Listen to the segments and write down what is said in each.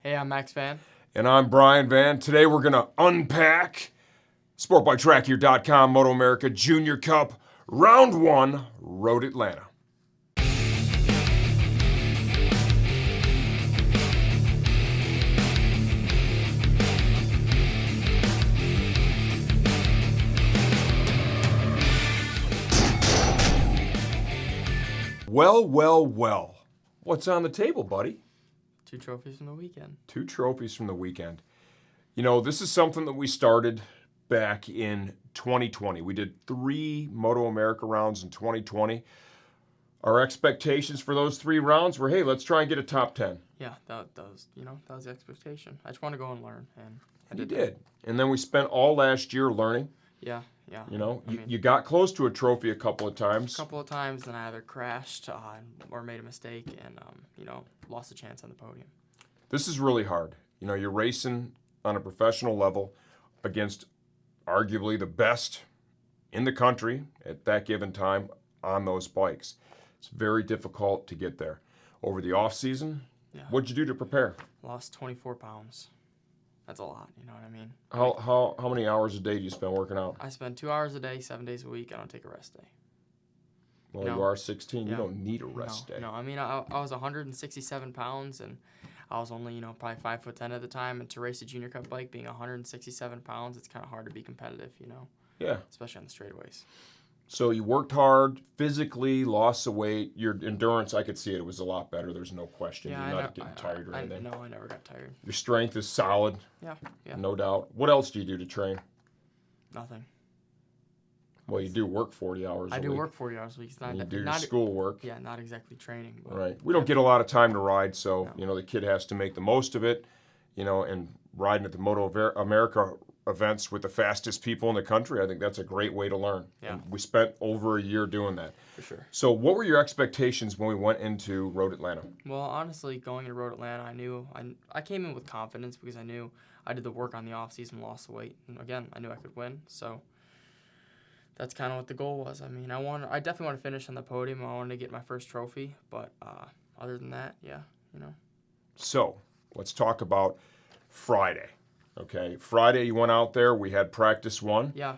Hey, I'm Max Van. And I'm Brian Van. Today we're going to unpack SportbikeTrackHere.com MotoAmerica Junior Cup Round 1, Road Atlanta. Well. What's on the table, buddy? 2 trophies from the weekend. 2 trophies from the weekend. You know, this is something that we started back in 2020. We did 3 MotoAmerica rounds in 2020. Our expectations for those 3 rounds were, hey, let's try and get a top 10. Yeah, that was the expectation. I just want to go and learn, and I You did. did. And then we spent all last year learning. Yeah. You know, you got close to a trophy a couple of times. And I either crashed or made a mistake and, lost a chance on the podium. This is really hard. You know, you're racing on a professional level against arguably the best in the country at that given time on those bikes. It's very difficult to get there. Over the off season, what'd you do to prepare? Lost 24 pounds. That's a lot, you know what I mean? How many hours a day do you spend working out? I spend 2 hours a day, 7 days a week. I don't take a rest day. Well, you are 16. You don't need a rest day. No, I was 167 pounds, and I was only, probably 5'10" at the time. And to race a junior cup bike, being 167 pounds, it's kind of hard to be competitive, Yeah. Especially on the straightaways. So you worked hard, physically, lost the weight. Your endurance, I could see it was a lot better. There's no question. Yeah, You're not getting tired or anything. No, I never got tired. Your strength is solid. Yeah. No doubt. What else do you do to train? Nothing. Well, you do work 40 hours a week. I do work 40 hours a week. It's not, you do not your school work. Yeah, not exactly training. But Right. We don't get a lot of time to ride, so, the kid has to make the most of it, and riding at the MotoAmerica events with the fastest people in the country, I think that's a great way to learn. Yeah. And we spent over a year doing that. For sure. So what were your expectations when we went into Road Atlanta? Well, honestly, going into Road Atlanta, I came in with confidence because I knew I did the work on the off-season, lost the weight. And again, I knew I could win, so that's kind of what the goal was. I definitely want to finish on the podium. I wanted to get my first trophy, but other than that, So let's talk about Friday. Okay, Friday you went out there. We had practice 1. Yeah.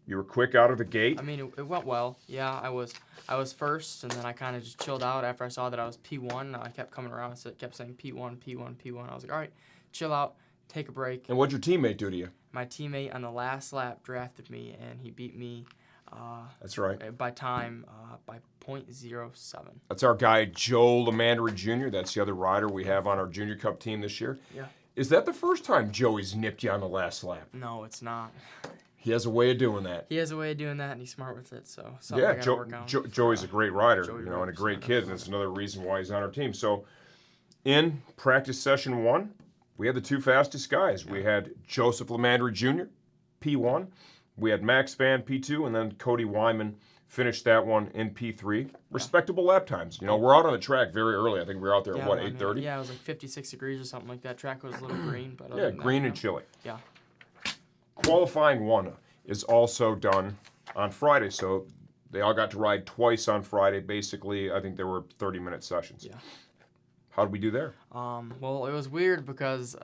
You were quick out of the gate. It went well. Yeah, I was first, and then I kind of just chilled out after I saw that I was P1. I kept coming around, so it kept saying P1. I was like, all right, chill out, take a break. And what'd your teammate do to you? My teammate on the last lap drafted me, and he beat me. That's right. By time, by .07. That's our guy, Joe Lamandry Jr. That's the other rider we have on our Junior Cup team this year. Yeah. Is that the first time Joey's nipped you on the last lap? No, it's not. He has a way of doing that. He has a way of doing that, and he's smart with it. So yeah, Joey's a great rider, and a great kid, and that's another reason why he's on our team. So, in practice session 1, we had the 2 fastest guys. Yeah. We had Joseph Lamandry Jr., P1. We had Max Van, P2, and then Cody Wyman finished that one in P3. Respectable lap times. We're out on the track very early. I think we were out there at 8:30? Yeah, it was like 56 degrees or something like that. Track was a little green, but green and chilly. Yeah. Qualifying 1 is also done on Friday, so they all got to ride twice on Friday. Basically, I think there were 30-minute sessions. Yeah. How did we do there? Well, it was weird because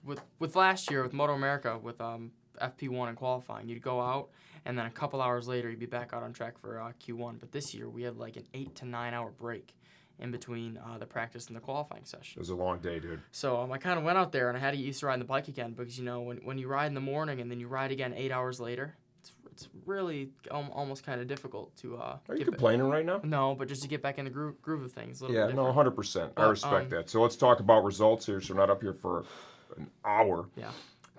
with last year with MotoAmerica with FP1 and qualifying, you'd go out and then a couple hours later you'd be back out on track for Q1. But this year we had like an 8 to 9 hour break in between the practice and the qualifying session. It was a long day, dude. So I kind of went out there and I had to get used to riding the bike again because when you ride in the morning and then you ride again 8 hours later, it's really almost kind of difficult to. Are you complaining right now? No, but just to get back in the groove of things. Yeah, no, 100%. I respect that. So let's talk about results here. So we're not up here for an hour. Yeah.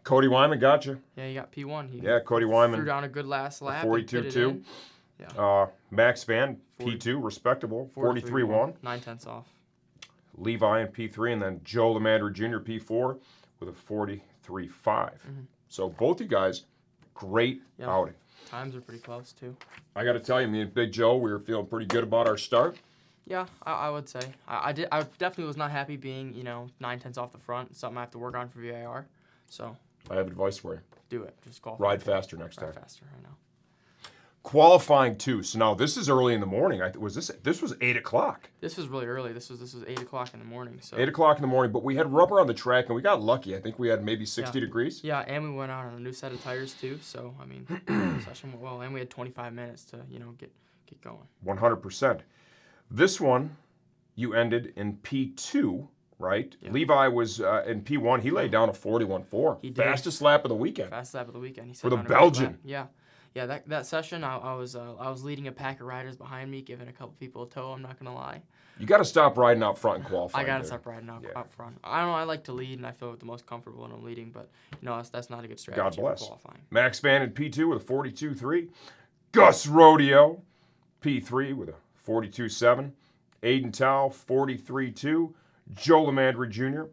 Cody Wyman got you. Yeah, he got P1. Cody Wyman threw down a good last lap. 42-2. Yeah. Max Van, P2, respectable, 43-1. 9/10 off. Levi in P3, and then Joe Lamandry Jr., P4, with a 43-5. Mm-hmm. So both you guys, great outing. Times are pretty close, too. I got to tell you, me and Big Joe, we were feeling pretty good about our start. Yeah, I would say. I definitely was not happy being, 9/10 off the front. Something I have to work on for VIR. So I have advice for you. Do it. Just call. Ride faster next time. Ride faster, I know. Qualifying 2. So now this is early in the morning. This was 8 o'clock. This was really early. This was 8 o'clock in the morning. So 8 o'clock in the morning, but we had rubber on the track, and we got lucky. I think we had maybe 60 degrees. Yeah, and we went out on a new set of tires too. So I mean, the session went well, and we had 25 minutes to get going. 100%. This one, you ended in P2, right? Yeah. Levi was in P1. He laid down a 41.4. He did. Fastest lap of the weekend. Fastest lap of the weekend. He said For the on a great Belgian. lap. Yeah. Yeah, that session, I was leading a pack of riders behind me, giving a couple people a tow. I'm not gonna lie. You got to stop riding out front and qualifying. I gotta dude. stop riding out front. I don't know. I like to lead, and I feel the most comfortable when I'm leading. But that's not a good strategy God bless. for qualifying. Max Van in P2 with a 42.3. Gus Rodeo, P3 with a 42.7. Aiden Tao, 43.2. Joe Lemandry Jr.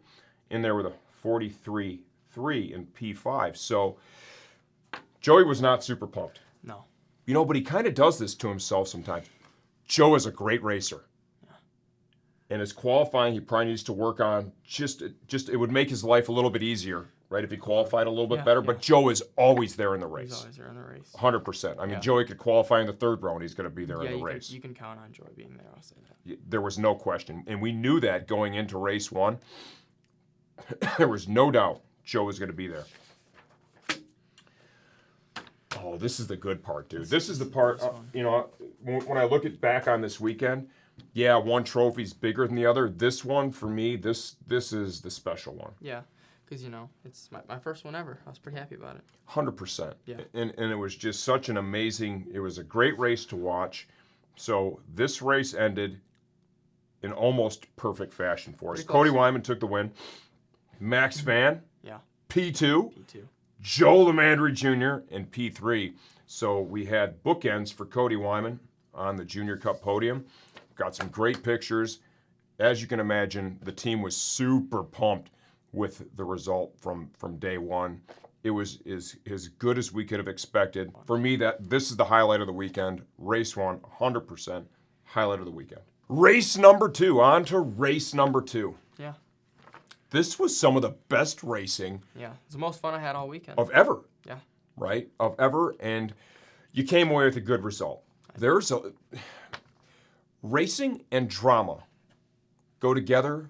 in there with a 43.3 in P5. So Joey was not super pumped. No. But he kind of does this to himself sometimes. Joe is a great racer. Yeah. And his qualifying, he probably needs to work on just it would make his life a little bit easier, right, if he qualified a little bit better. Yeah. But Joe is always there in the race. He's always there in the race. 100%. I mean, Joey could qualify in the third row, and he's going to be there in the race. You can count on Joey being there, I'll say that. There was no question. And we knew that going into race 1. There was no doubt Joe was going to be there. Oh, this is the good part, dude. This is the part, when I look back on this weekend, one trophy's bigger than the other. This one, for me, this is the special one. Yeah, because, it's my first one ever. I was pretty happy about it. 100%. Yeah. And it was just such an amazing, it was a great race to watch. So this race ended in almost perfect fashion for us. Cody Wyman took the win. Max Van, P2. Joe Lemandry Jr. in P3. So we had bookends for Cody Wyman on the Junior Cup podium. Got some great pictures. As you can imagine, the team was super pumped with the result from day one. It was as good as we could have expected. For me, this is the highlight of the weekend. Race 1, 100% highlight of the weekend. Race number 2. On to race number 2. Yeah. This was some of the best racing. Yeah, it's the most fun I had all weekend. Of ever. Yeah. Right? Of ever. And you came away with a good result. Racing and drama go together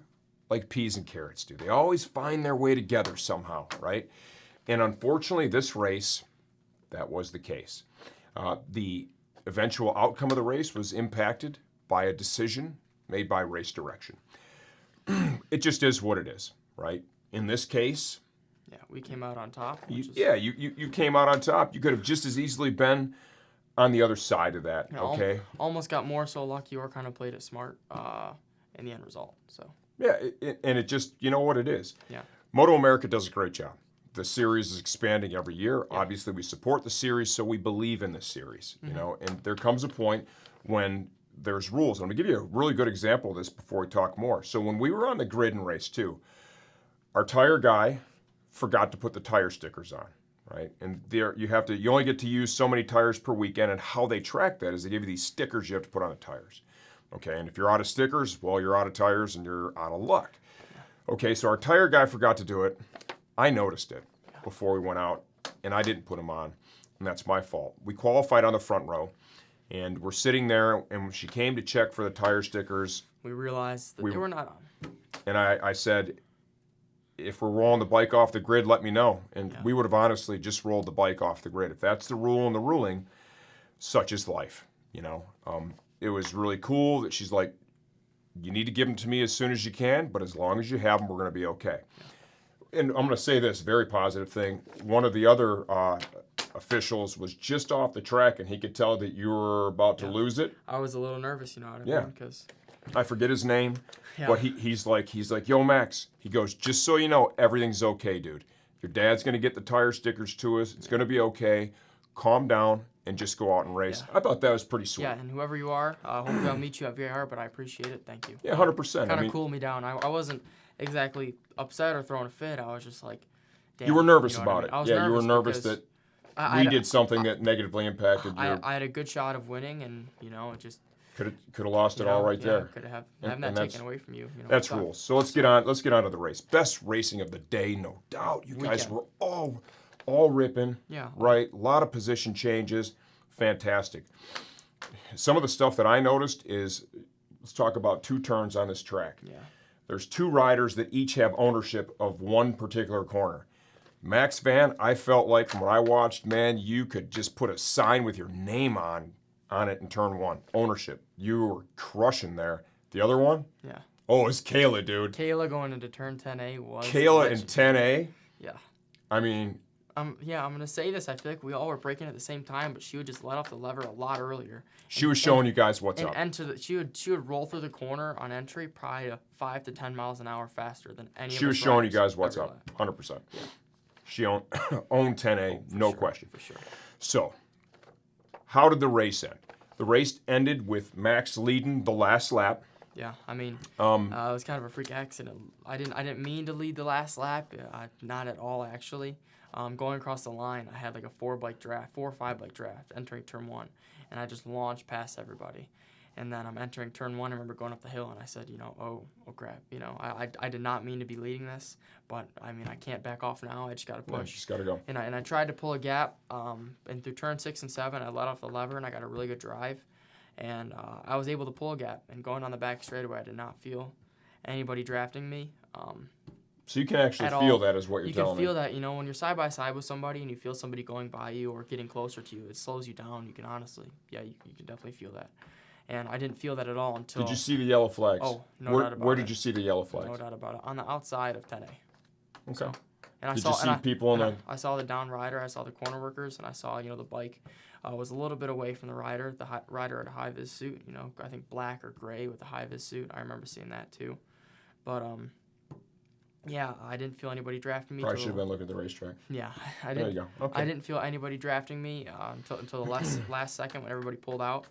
like peas and carrots do. They always find their way together somehow, right? And unfortunately, this race, that was the case. The eventual outcome of the race was impacted by a decision made by race direction. It just is what it is, right? In this case, we came out on top. You came out on top. You could have just as easily been on the other side of that. Okay. Almost got more so lucky or kind of played it smart in the end result. So. Yeah, and it just what it is. Yeah. MotoAmerica does a great job. The series is expanding every year. Yeah. Obviously, we support the series, so we believe in the series. Mm-hmm. And there comes a point when there's rules. I'm going to give you a really good example of this before we talk more. So when we were on the grid in race 2, our tire guy forgot to put the tire stickers on, right? And there you only get to use so many tires per weekend, and how they track that is they give you these stickers you have to put on the tires. Okay, and if you're out of stickers, well, you're out of tires and you're out of luck. Okay, so our tire guy forgot to do it. I noticed it before we went out, and I didn't put them on, and that's my fault. We qualified on the front row. And we're sitting there, and when she came to check for the tire stickers, we realized that they were not on. And I said, if we're rolling the bike off the grid, let me know. And we would have honestly just rolled the bike off the grid. If that's the rule and the ruling, such is life, It was really cool that she's like, you need to give them to me as soon as you can, but as long as you have them, we're going to be okay. Yeah. And I'm going to say this very positive thing. One of the other officials was just off the track, and he could tell that you were about to lose it. I was a little nervous, what I mean? Because I forget his name, but he's like, yo, Max. He goes, just so you know, everything's okay, dude. Your dad's gonna get the tire stickers to us. It's gonna be okay. Calm down and just go out and race. Yeah. I thought that was pretty sweet. Yeah, and whoever you are, hopefully I'll meet you at VIR, but I appreciate it. Thank you. Yeah, 100%. Kind of cooled me down. I wasn't exactly upset or throwing a fit. I was just like, damn. You were nervous about it. I was nervous you were nervous that we did something that negatively impacted you. I had a good shot of winning, and it just could have lost it all right there. Could have that taken away from you. That's rules. So let's get on to the race. Best racing of the day, no doubt. You guys were all ripping. Yeah. Right. A lot of position changes. fantastic. Some of the stuff that I noticed is, let's talk about 2 turns on this track. Yeah. There's 2 riders that each have ownership of one particular corner. Max Van, I felt like from what I watched, man, you could just put a sign with your name on it in turn 1. Ownership. You were crushing there. The other one? Yeah. Oh, it's Kayla, dude. Kayla going into turn 10A was Kayla in 10A? Yeah. I mean... yeah, I'm going to say this. I feel like we all were braking at the same time, but she would just let off the lever a lot earlier. She was showing you guys what's up. She would roll through the corner on entry probably 5 to 10 miles an hour faster than any of us. She was showing you guys what's every up, lap. 100%. Yeah. She owned 10A, no question. For sure. So, how did the race end? The race ended with Max leading the last lap. Yeah, I mean, it was kind of a freak accident. I didn't mean to lead the last lap, not at all actually. Going across the line, I had like a 4 or 5 bike draft entering turn 1, and I just launched past everybody. And then I'm entering turn 1. I remember going up the hill, and I said, oh crap, I did not mean to be leading this, but I mean I can't back off now. I just got to push. Yeah, just got to go. And I tried to pull a gap, and through turn 6 and 7, I let off the lever, and I got a really good drive, and I was able to pull a gap. And going on the back straightaway, I did not feel anybody drafting me. So you can actually feel that is what you're telling me. You can feel that, when you're side by side with somebody and you feel somebody going by you or getting closer to you, it slows you down. You can honestly, you can definitely feel that. And I didn't feel that at all until... Did you see the yellow flags? Oh, no doubt about it. Where did you see the yellow flags? No doubt about it. On the outside of 10A. Okay. So, and Did you see people in the... I saw the down rider, I saw the corner workers, and I saw, the bike was a little bit away from the rider. The rider had a high-vis suit, I think black or gray with a high-vis suit. I remember seeing that too. But, yeah, I didn't feel anybody drafting me. Probably should have been looking at the racetrack. Yeah, I There didn't. you go. Okay. I didn't feel anybody drafting me until the last second when everybody pulled out,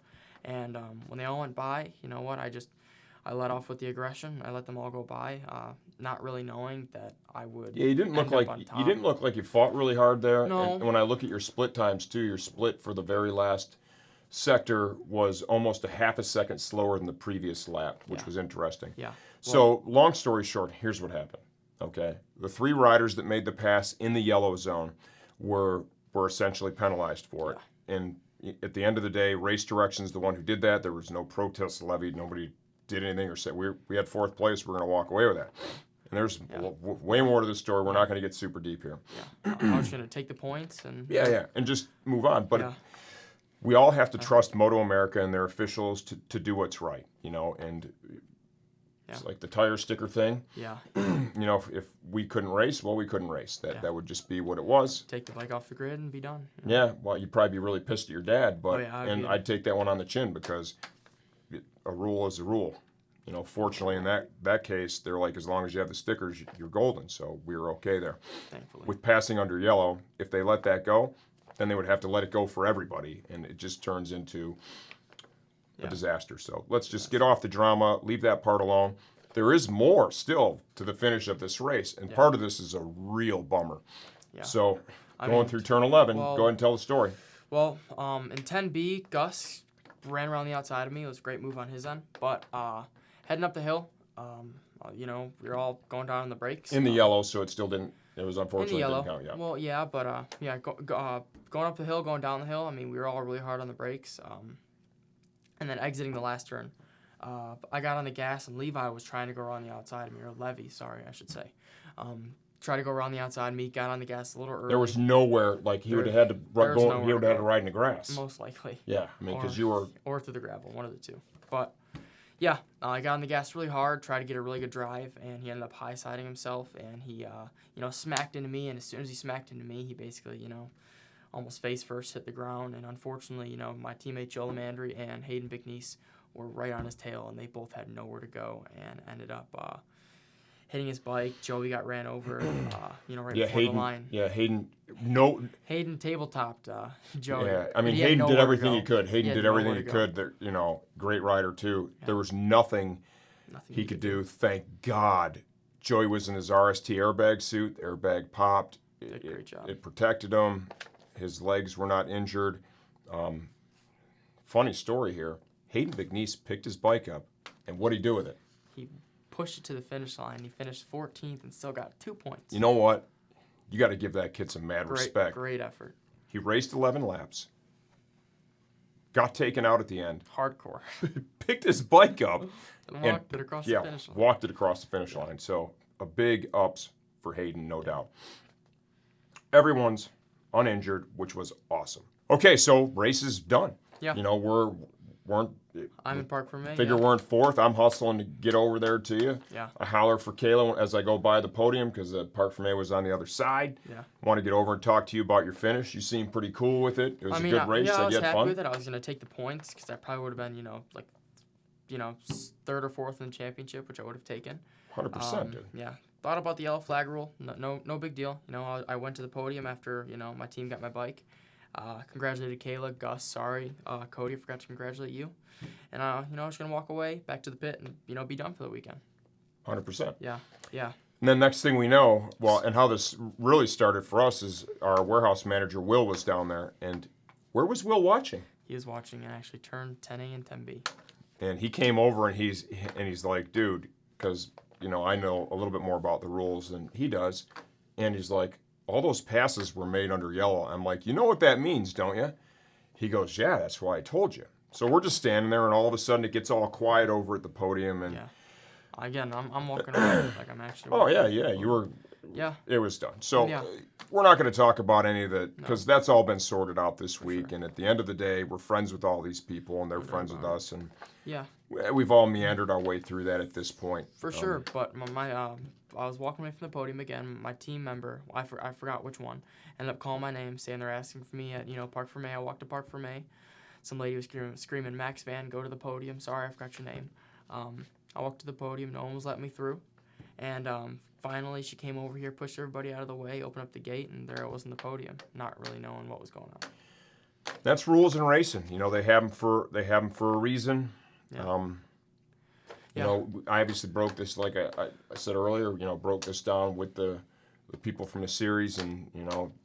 and when they all went by, you know what? I let off with the aggression. I let them all go by, not really knowing that I would. Yeah, you didn't look like you fought really hard there. No. And when I look at your split times too, your split for the very last sector was almost a half a second slower than the previous lap, which was interesting. Yeah. So, long story short, here's what happened. Okay, the 3 riders that made the pass in the yellow zone were essentially penalized for it. And at the end of the day, Race Directions the one who did that. There was no protest levied. Nobody did anything or said we had 4th place. We're going to walk away with that. And there's way more to the story. We're not going to get super deep here. Yeah, I was going to take the points and. Yeah, and just move on. But we all have to trust MotoAmerica and their officials to do what's right. And. It's like the tire sticker thing. Yeah. If we couldn't race, well, we couldn't race. That would just be what it was. Take the bike off the grid and be done. Yeah, well, you'd probably be really pissed at your dad, but I'd take that one on the chin because a rule is a rule. Fortunately in that case, they're like, as long as you have the stickers, you're golden. So we were okay there. Thankfully. With passing under yellow, if they let that go, then they would have to let it go for everybody, and it just turns into a disaster. So let's just get off the drama, leave that part alone. There is more still to the finish of this race, and part of this is a real bummer. Yeah. So going through turn 11, go ahead and tell the story. Well, in 10B, Gus ran around the outside of me. It was a great move on his end. But heading up the hill, we were all going down on the brakes. In the yellow, so it still didn't. It was unfortunately in the yellow. Didn't count. Yeah. Well, yeah, but going up the hill, going down the hill. I mean, we were all really hard on the brakes. And then exiting the last turn, I got on the gas, and Levi was trying to go around the outside of me, or Levy, sorry, I should say. Tried to go around the outside of me, got on the gas a little early. There was nowhere, like he would have had to go. He would have had to ride in the grass. Most likely. Yeah, I mean, because you were. Or through the gravel, one of the two. But yeah, I got on the gas really hard, tried to get a really good drive, and he ended up high-siding himself, and he, smacked into me, and as soon as he smacked into me, he basically, almost face first hit the ground, and unfortunately, my teammate Joe Lamandry and Hayden Bickniece were right on his tail, and they both had nowhere to go, and ended up hitting his bike. Joey got ran over, right before the line. Yeah, Hayden tabletopped Joey. Yeah, I mean, Hayden did everything he could. Hayden did everything he could. Great rider too. Yeah. There was nothing he could do. Thank God. Joey was in his RST airbag suit. The airbag popped. Did a great job. It protected him. His legs were not injured. Funny story here. Hayden Bickniece picked his bike up, and what did he do with it? He pushed it to the finish line. He finished 14th and still got 2 points. You know what? You got to give that kid some mad respect. Great effort. He raced 11 laps. got taken out at the end, Hardcore. picked his bike up, And walked it across the finish line. walked it across the finish line. So a big ups for Hayden, no doubt. Everyone's uninjured, which was awesome. Okay, so race is done. Yeah. You know, I'm in Park for May. Figure we're in fourth. I'm hustling to get over there to you. Yeah. I holler for Kayla as I go by the podium because the Park for May was on the other side. Yeah. Want to get over and talk to you about your finish. You seem pretty cool with it. It was a good race. Yeah, I was you had happy fun. with it. I was gonna take the points because I probably would have been, third or fourth in the championship, which I would have taken. 100%, dude. Yeah. Thought about the yellow flag rule. No big deal. I went to the podium after my team got my bike. Congratulated Kayla, Gus, sorry, Cody, I forgot to congratulate you. And I was gonna walk away back to the pit and be done for the weekend. 100%. Yeah. And then next thing we know, and how this really started for us is our warehouse manager Will was down there, and where was Will watching? He was watching and actually turned 10A and 10B. And he came over and he's like, dude, because I know a little bit more about the rules than he does, and he's like, all those passes were made under yellow. I'm like, you know what that means, don't you? He goes, yeah, that's why I told you. So we're just standing there, and all of a sudden it gets all quiet over at the podium, and yeah. Again, I'm walking around like I'm actually. Oh yeah, you were. Yeah. It was done. So Yeah. We're not going to talk about any of that because No. that's all been sorted out this week. sure. And at the end of the day, we're friends with all these people, and they're friends with us, and Yeah. we've all meandered our way through that at this point. For sure, but I was walking away from the podium again. My team member, I forgot which one, ended up calling my name, saying they're asking for me at Park for May. I walked to Park for May. Some lady was screaming, "Max Van, go to the podium." Sorry, I forgot your name. I walked to the podium. No one was letting me through, and finally she came over here, pushed everybody out of the way, opened up the gate, and there I was in the podium, not really knowing what was going on. That's rules in racing. They have them for a reason. Yeah. I obviously broke this, like I said earlier, broke this down with the people from the series, and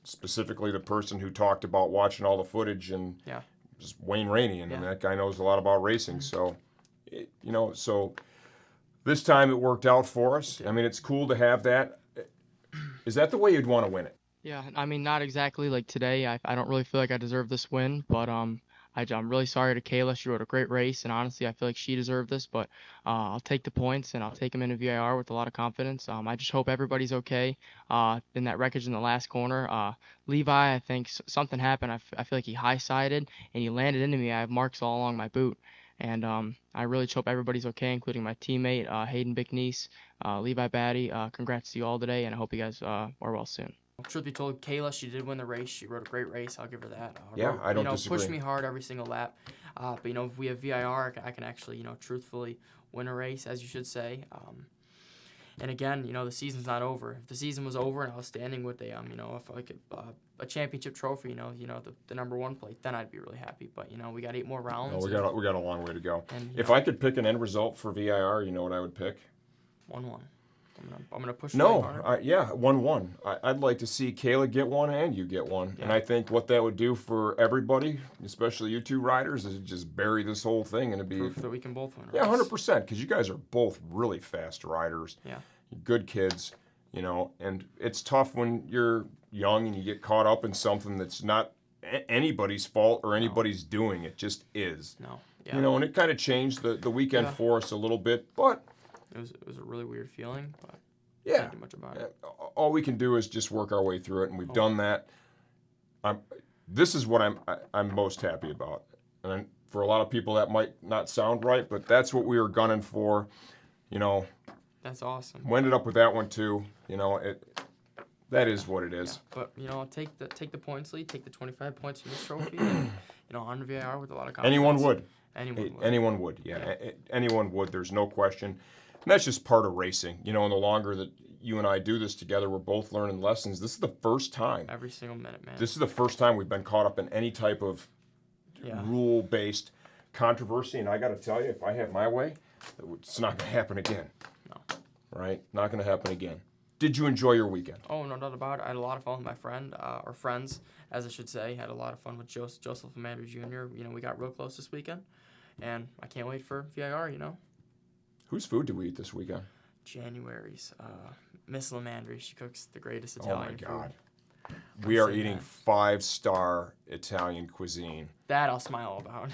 specifically the person who talked about watching all the footage, and Yeah. it was Wayne Rainey, and that guy knows a lot about racing. So, so this time it worked out for us. I mean, it's cool to have that. Is that the way you'd want to win it? Yeah, I mean, not exactly like today. I don't really feel like I deserve this win, but I'm really sorry to Kayla. She rode a great race, and honestly, I feel like she deserved this. But I'll take the points, and I'll take them into VIR with a lot of confidence. I just hope everybody's okay. In that wreckage in the last corner, Levi, I think something happened. I feel like he high-sided, and he landed into me. I have marks all along my boot. And I really hope everybody's okay, including my teammate, Hayden Bickniece, Levi Batty. Congrats to you all today, and I hope you guys are well soon. Truth be told, Kayla, she did win the race. She rode a great race. I'll give her that. I don't disagree. Pushed me hard every single lap. But if we have VIR, I can actually, truthfully win a race, as you should say. And again, the season's not over. If the season was over and I was standing with a championship trophy, the number one plate, then I'd be really happy. But we got 8 more rounds. No, we got a long way to go. And, if I could pick an end result for VIR, you know what I would pick? 1-1. I'm gonna push. Really hard. 1-1. I'd like to see Kayla get one and you get one, and I think what that would do for everybody, especially you two riders, is just bury this whole thing and it'd be proof that we can both win. Yeah, 100%, because you guys are both really fast riders. Yeah. Good kids, and it's tough when you're young and you get caught up in something that's not anybody's fault or anybody's doing. It just is. No. Yeah. And it kind of changed the weekend for us a little bit, but it was a really weird feeling, but yeah, can't do much about it. All we can do is just work our way through it, and we've done that. This is what I'm most happy about, and for a lot of people that might not sound right, but that's what we were gunning for. That's awesome. We ended up with that one too. That is what it is. Yeah. But take the points lead, take the 25 points from this trophy, and on VIR with a lot of confidence. Anyone would. Anyone would. Yeah. Anyone would. There's no question. And that's just part of racing. And the longer that you and I do this together, we're both learning lessons. This is the first time. Every single minute, man. This is the first time we've been caught up in any type of rule-based controversy. And I got to tell you, if I had my way, it's not going to happen again. No. Right? Not going to happen again. Did you enjoy your weekend? Oh, no doubt about it. I had a lot of fun with my friend, or friends, as I should say. Had a lot of fun with Joseph Lamandry Jr. We got real close this weekend, and I can't wait for VIR, Whose food did we eat this weekend? January's. Miss Lamandry. She cooks the greatest Italian food. Oh, my God. We are say eating that. 5-star Italian cuisine That I'll smile about.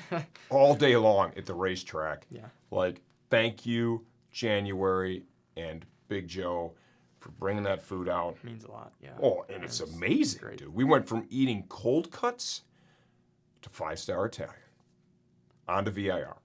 all day long at the racetrack. Yeah. Like, thank you, January and Big Joe, for bringing that food out. Means a lot. Yeah. Oh, and it's amazing, great. dude. We went from eating cold cuts to 5-star Italian. On to VIR.